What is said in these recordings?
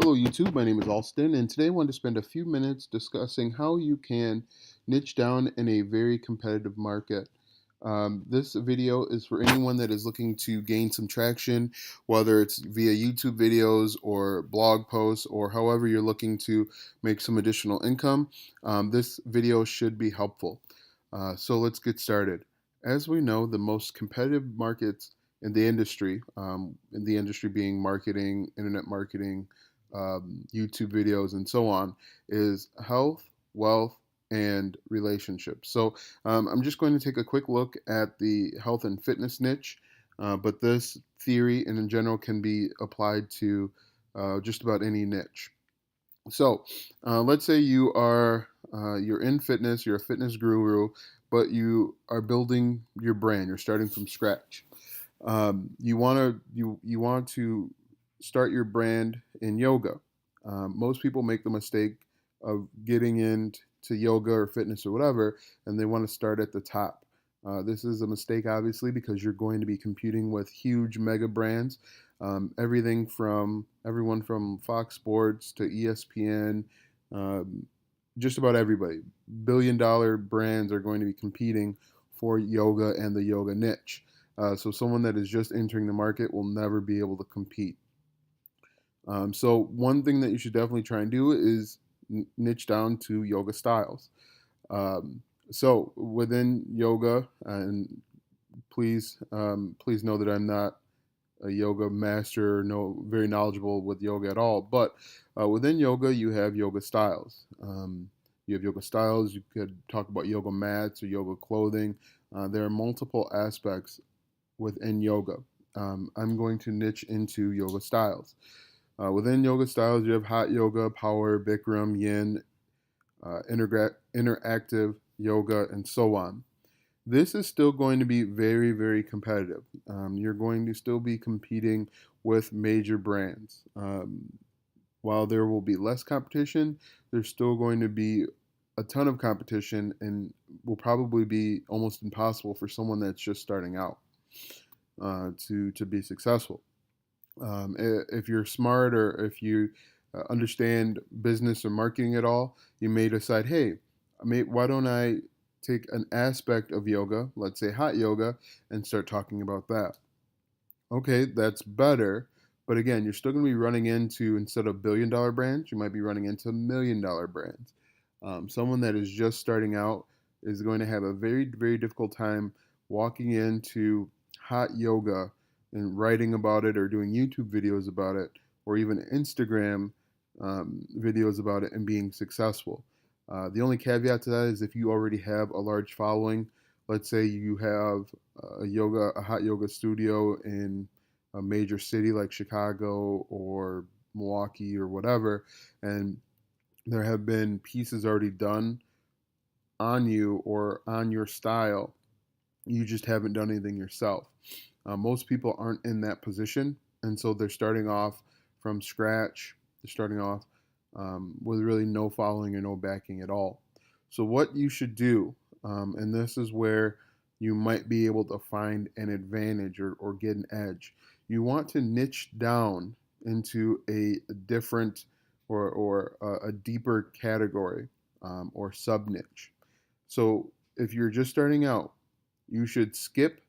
Hello, YouTube. My name is Alston, and today I want to spend a few minutes discussing how you can niche down in a very competitive market. This video is for anyone that is looking to gain some traction, whether it's via YouTube videos or blog posts or however you're looking to make some additional income. This video should be helpful. So let's get started. As we know, the most competitive markets in the industry being marketing, internet marketing, YouTube videos, and so on, is health, wealth, and relationships. So I'm just going to take a quick look at the health and fitness niche, but this theory and in general can be applied to just about any niche. So let's say you're in fitness, you're a fitness guru, but you are building your brand. You're starting from scratch. You want to start your brand in yoga. Most people make the mistake of getting into yoga or fitness or whatever, and they want to start at the top. This is a mistake, obviously, because you're going to be competing with huge mega brands. Everyone from Fox Sports to ESPN, um, just about everybody. Billion-dollar brands are going to be competing for yoga and the yoga niche. So someone that is just entering the market will never be able to compete. So one thing that you should definitely try and do is niche down to yoga styles. So within yoga, and please know that I'm not a yoga master, no very knowledgeable with yoga at all. But within yoga, you have yoga styles. You have yoga styles. You could talk about yoga mats or yoga clothing. There are multiple aspects within yoga. I'm going to niche into yoga styles. Within yoga styles, you have hot yoga, power, Bikram, yin, interactive yoga, and so on. This is still going to be very, very competitive. You're going to still be competing with major brands. While there will be less competition, there's still going to be a ton of competition and will probably be almost impossible for someone that's just starting out to be successful. If you're smart or if you understand business or marketing at all, you may decide, hey, why don't I take an aspect of yoga, let's say hot yoga, and start talking about that? Okay, that's better. But again, you're still going to be running into, instead of billion-dollar brands, you might be running into million-dollar brands. Someone that is just starting out is going to have a very, very difficult time walking into hot yoga and writing about it or doing YouTube videos about it or even Instagram videos about it and being successful. The only caveat to that is if you already have a large following. Let's say you have a hot yoga studio in a major city like Chicago or Milwaukee or whatever, and there have been pieces already done on you or on your style. You just haven't done anything yourself. Most people aren't in that position, and so they're starting off from scratch. They're starting off with really no following or no backing at all. So, what you should do, and this is where you might be able to find an advantage or get an edge, you want to niche down into a different or a deeper category or sub niche. So, if you're just starting out, you should skip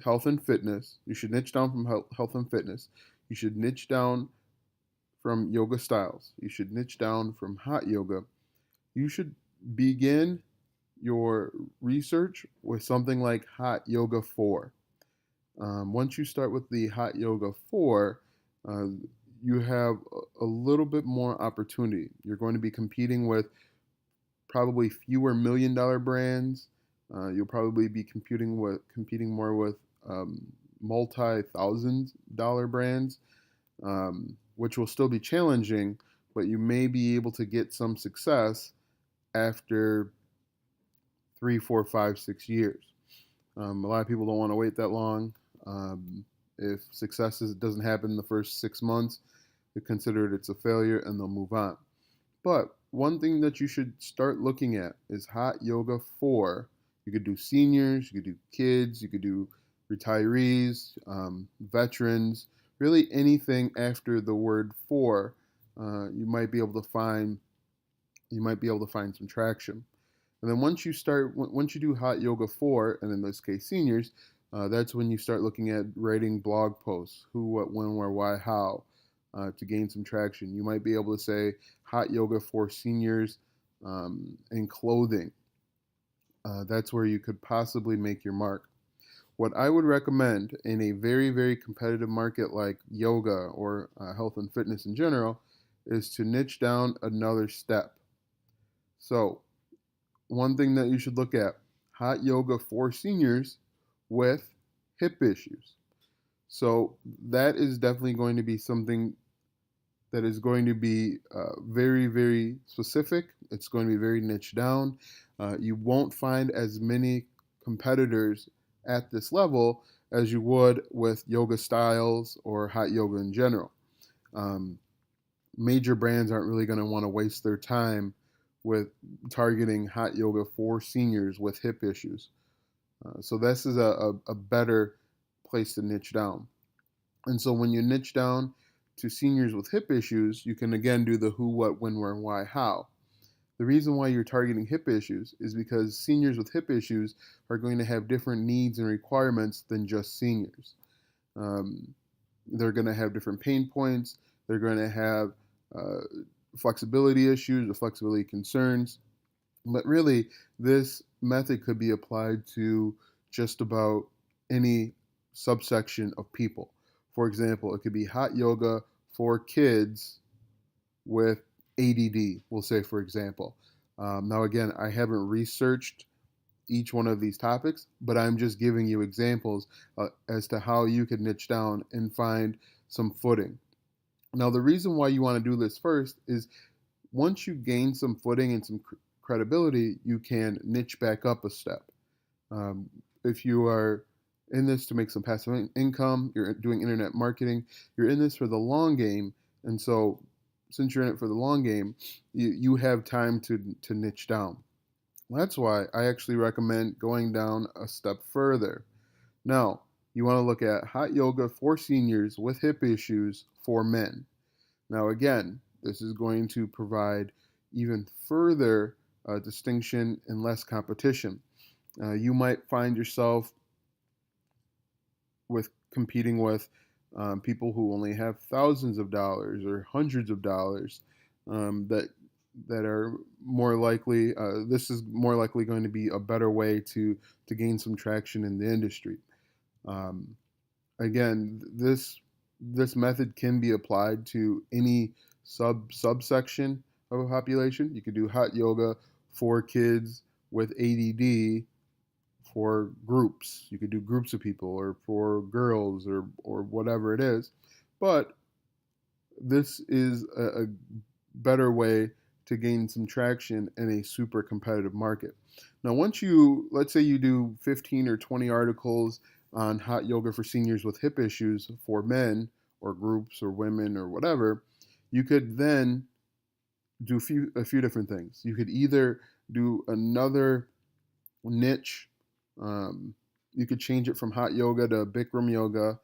health and fitness. You should niche down from health and fitness. You should niche down from yoga styles. You should niche down from hot yoga. You should begin your research with something like Hot Yoga 4. Once you start with the Hot Yoga 4, uh, you have a little bit more opportunity. You're going to be competing with probably fewer million-dollar brands. You'll probably be competing more with multi-thousand-dollar brands, which will still be challenging, but you may be able to get some success after 3, 4, 5, 6 years. A lot of people don't want to wait that long. If doesn't happen in the first 6 months, they consider it's a failure and they'll move on. But one thing that you should start looking at is hot yoga for. You could do seniors, you could do kids, you could do retirees, veterans, really anything after the word for you might be able to find some traction. And then once you do hot yoga for, and in this case seniors, that's when you start looking at writing blog posts, who, what, when, where, why, how, to gain some traction. You might be able to say hot yoga for seniors and clothing. That's where you could possibly make your mark. What I would recommend in a very, very competitive market like yoga or health and fitness in general is to niche down another step. So, one thing that you should look at, hot yoga for seniors with hip issues. So, that is definitely going to be something that is going to be very, very specific. It's going to be very niche down. You won't find as many competitors at this level as you would with yoga styles or hot yoga in general. Um, Major brands aren't really going to want to waste their time with targeting hot yoga for seniors with hip issues. So this is a better place to niche down. And so when you niche down to seniors with hip issues, you can again do the who, what, when, where, why, how. The reason why you're targeting hip issues is because seniors with hip issues are going to have different needs and requirements than just seniors. Um, they're going to have different pain points. They're going to have uh, flexibility issues or flexibility concerns. But really, this method could be applied to just about any subsection of people. For example, it could be hot yoga for kids with ADD, we'll say, for example. Now, again, I haven't researched each one of these topics, but I'm just giving you examples as to how you could niche down and find some footing. Now, the reason why you want to do this first is once you gain some footing and some credibility, you can niche back up a step. If you are in this to make some passive income, you're doing internet marketing, you're in this for the long game, and so since you're in it for the long game, you have time to niche down. That's why I actually recommend going down a step further. Now, you want to look at hot yoga for seniors with hip issues for men. Now, again, this is going to provide even further distinction and less competition. You might find yourself with competing with people who only have thousands of dollars or hundreds of dollars that are more likely. This is more likely going to be a better way to gain some traction in the industry. Um, Again, this method can be applied to any subsection of a population. You could do hot yoga for kids with ADD for groups. You could do groups of people or for girls or whatever it is. But this is a better way to gain some traction in a super competitive market. Now, let's say you do 15 or 20 articles on hot yoga for seniors with hip issues for men or groups or women or whatever, you could then do a few different things. You could either do another niche. You could change it from hot yoga to Bikram yoga.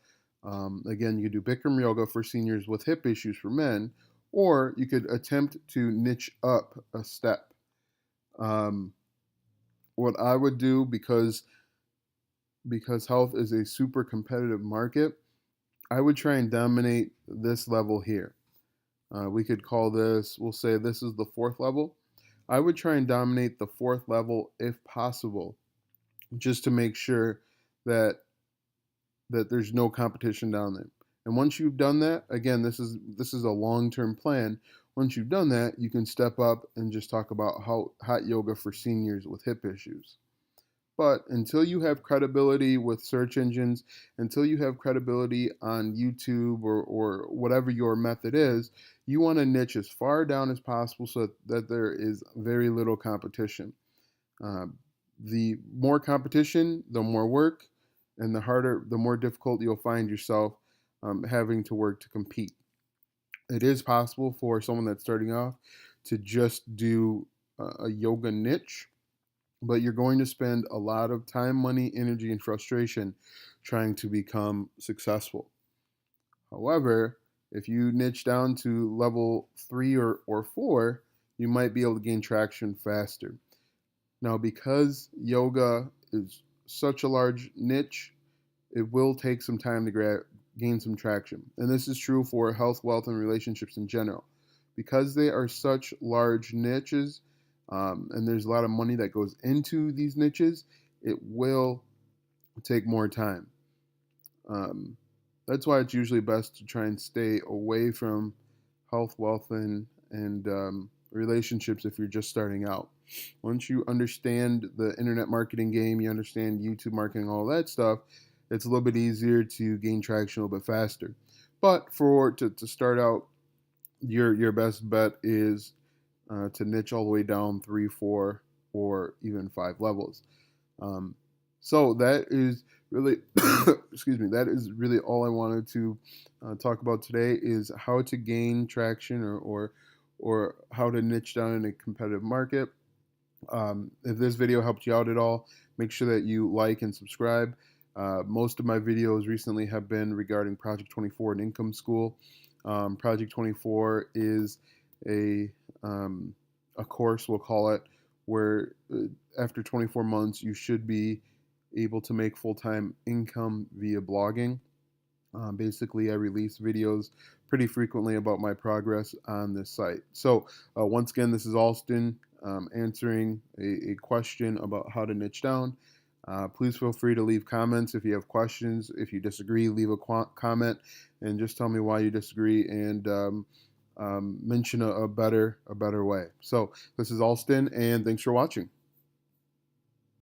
Again, you could do Bikram yoga for seniors with hip issues for men, or you could attempt to niche up a step. Um, what I would do because health is a super competitive market, I would try and dominate this level here. We could call this, we'll say this is the fourth level. I would try and dominate the fourth level if possible, just to make sure that there's no competition down there. And once you've done that, again, this is a long-term plan. Once you've done that, you can step up and just talk about how hot yoga for seniors with hip issues. But until you have credibility with search engines, until you have credibility on YouTube or whatever your method is, you want to niche as far down as possible so that there is very little competition. Uh, the more competition, the more work, and the more difficult you'll find yourself having to work to compete. It is possible for someone that's starting off to just do a yoga niche, but you're going to spend a lot of time, money, energy, and frustration trying to become successful. However, If you niche down to level 3 or 4, you might be able to gain traction faster. Now, because yoga is such a large niche, it will take some time to gain some traction. And this is true for health, wealth, and relationships in general. Because they are such large niches, and there's a lot of money that goes into these niches, it will take more time. Um, that's why it's usually best to try and stay away from health, wealth, and relationships if you're just starting out. Once you understand the internet marketing game, you understand YouTube marketing, all that stuff, it's a little bit easier to gain traction a little bit faster. But to start out, your best bet is to niche all the way down 3, 4, or even 5 levels. Um, so that is really, excuse me, that is really all I wanted to talk about today, is how to gain traction, or how to niche down in a competitive market. If this video helped you out at all, make sure that you like and subscribe. Most of my videos recently have been regarding Project 24 and Income School. Project 24 is um, a course, we'll call it, where after 24 months you should be able to make full-time income via blogging. Basically, I release videos pretty frequently about my progress on this site. So once again, this is Alston answering a question about how to niche down. Please feel free to leave comments if you have questions. If you disagree, leave a comment and just tell me why you disagree, and mention a better way. So this is Alston, and thanks for watching.